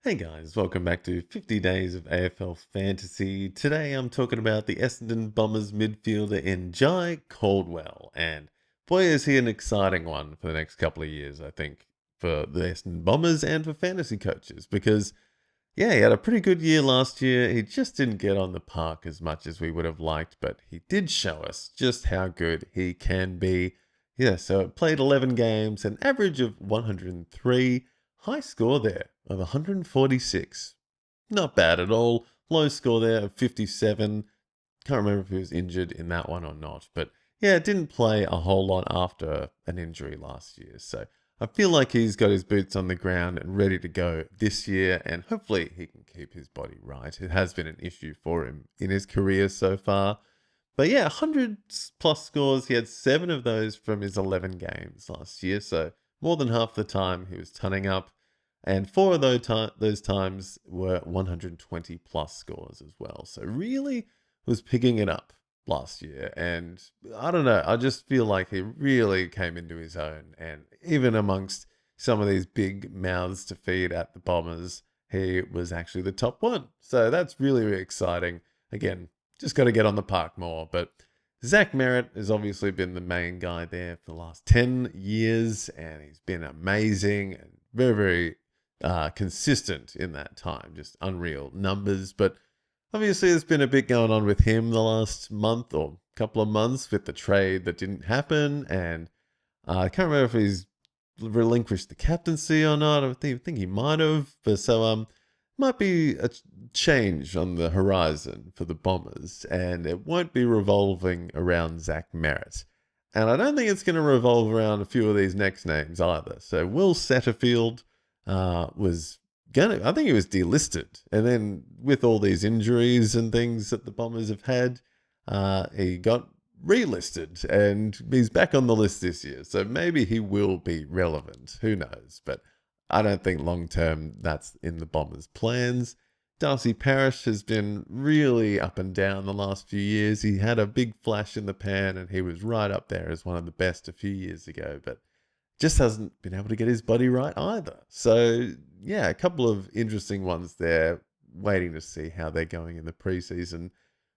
Hey guys, welcome back to 50 Days of AFL Fantasy. Today I'm talking about the Essendon Bombers midfielder in Jye Caldwell. And boy, is he an exciting one for the next couple of years, I think, for the Essendon Bombers and for fantasy coaches. Because, yeah, he had a pretty good year last year. He just didn't get on the park as much as we would have liked, but he did show us just how good he can be. Yeah, so played 11 games, an average of 103. High score there of 146. Not bad at all. Low score there of 57. Can't remember if he was injured in that one or not. But yeah, didn't play a whole lot after an injury last year. So I feel like he's got his boots on the ground and ready to go this year. And hopefully he can keep his body right. It has been an issue for him in his career so far. But yeah, 100 plus scores. He had 7 of those from his 11 games last year. So more than half the time he was turning up. And 4 of those times were 120 plus scores as well. So really was picking it up last year. And I don't know, I just feel like he really came into his own. And even amongst some of these big mouths to feed at the Bombers, he was actually the top one. So that's really, really exciting. Again, just got to get on the park more. But Zach Merritt has obviously been the main guy there for the last 10 years, and he's been amazing and very, very consistent in that time. Just unreal numbers. But obviously, there's been a bit going on with him the last month or couple of months with the trade that didn't happen. And I can't remember if he's relinquished the captaincy or not. I think he might have. But so might be a change on the horizon for the Bombers, and it won't be revolving around Zach Merritt. And I don't think it's going to revolve around a few of these next names either. So Will Setterfield was I think he was delisted, and then with all these injuries and things that the Bombers have had, he got relisted, and he's back on the list this year. So maybe he will be relevant. Who knows? But I don't think long term that's in the Bombers' plans. Darcy Parish has been really up and down the last few years. He had a big flash in the pan, and he was right up there as one of the best a few years ago, but just hasn't been able to get his body right either. So, yeah, a couple of interesting ones there, waiting to see how they're going in the preseason.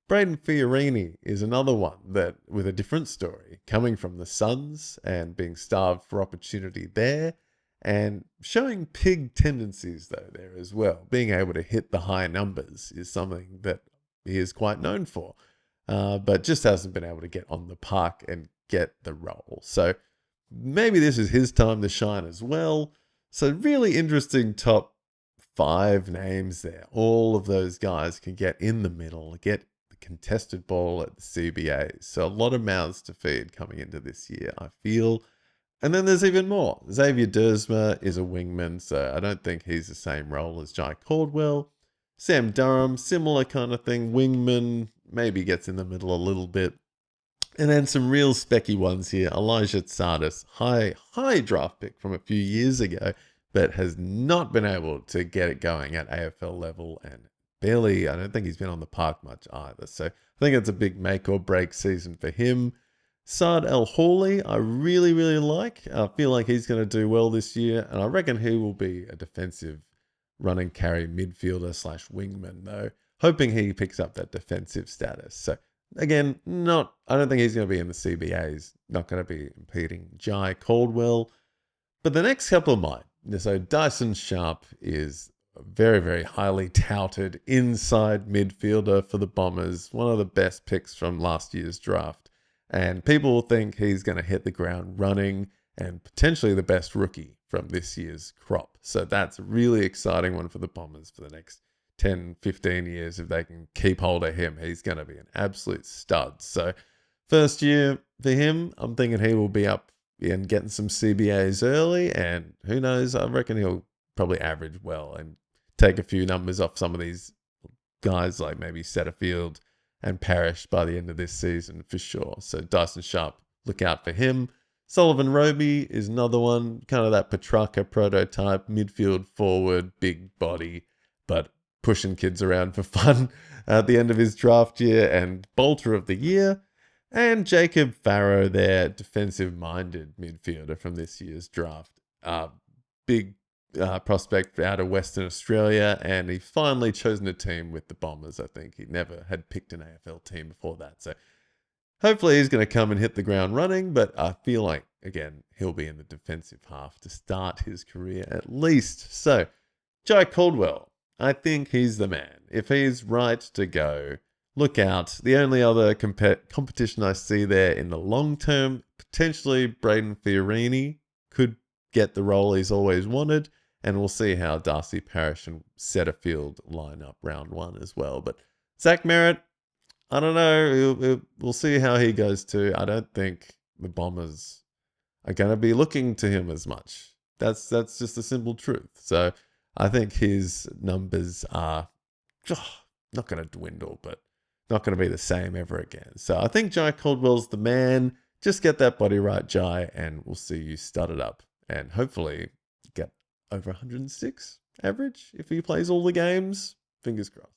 Braden Fiorini is another one that, with a different story, coming from the Suns and being starved for opportunity there, and showing pig tendencies, though, there as well. Being able to hit the high numbers is something that he is quite known for, but just hasn't been able to get on the park and get the role. So maybe this is his time to shine as well. So really interesting top 5 names there. All of those guys can get in the middle, get the contested ball at the CBAs. So a lot of mouths to feed coming into this year, I feel. And then there's even more. Xavier Dersma is a wingman, so I don't think he's the same role as Jye Caldwell. Sam Durham, similar kind of thing. Wingman, maybe gets in the middle a little bit. And then some real specky ones here. Elijah Tsardas, high draft pick from a few years ago, but has not been able to get it going at AFL level, and barely, I don't think he's been on the park much either. So I think it's a big make or break season for him. Saad El Hawley, I really, really like. I feel like he's going to do well this year, and I reckon he will be a defensive run and carry midfielder slash wingman, though, hoping he picks up that defensive status. So again, I don't think he's going to be in the CBAs, not going to be impeding Jye Caldwell, but the next couple might. So Dyson Sharp is a very, very highly touted inside midfielder for the Bombers, one of the best picks from last year's draft. And people think he's going to hit the ground running and potentially the best rookie from this year's crop. So that's a really exciting one for the Bombers for the next 10, 15 years. If they can keep hold of him, he's going to be an absolute stud. So first year for him, I'm thinking he will be up and getting some CBAs early. And who knows, I reckon he'll probably average well and take a few numbers off some of these guys like maybe Setterfield and Parish by the end of this season for sure. So Dyson Sharp, look out for him. Sullivan Roby is another one, kind of that Petrarca prototype, midfield forward, big body, but pushing kids around for fun at the end of his draft year, and bolter of the year. And Jacob Farrow there, defensive-minded midfielder from this year's draft. Big prospect out of Western Australia, and he finally chosen a team with the Bombers. I think he never had picked an AFL team before that. So hopefully he's going to come and hit the ground running, but I feel like, again, he'll be in the defensive half to start his career at least. So, Jye Caldwell, I think he's the man. If he's right to go, look out. The only other competition I see there in the long term, potentially Braden Fiorini could get the role he's always wanted, and we'll see how Darcy Parish and Setterfield line up round 1 as well. But Zach Merritt, I don't know. We'll see how he goes too. I don't think the Bombers are going to be looking to him as much. That's just the simple truth. So I think his numbers are not going to dwindle, but not going to be the same ever again. So I think Jye Caldwell's the man. Just get that body right, Jye, and we'll see you start it up and hopefully get over 106 average if he plays all the games. Fingers crossed.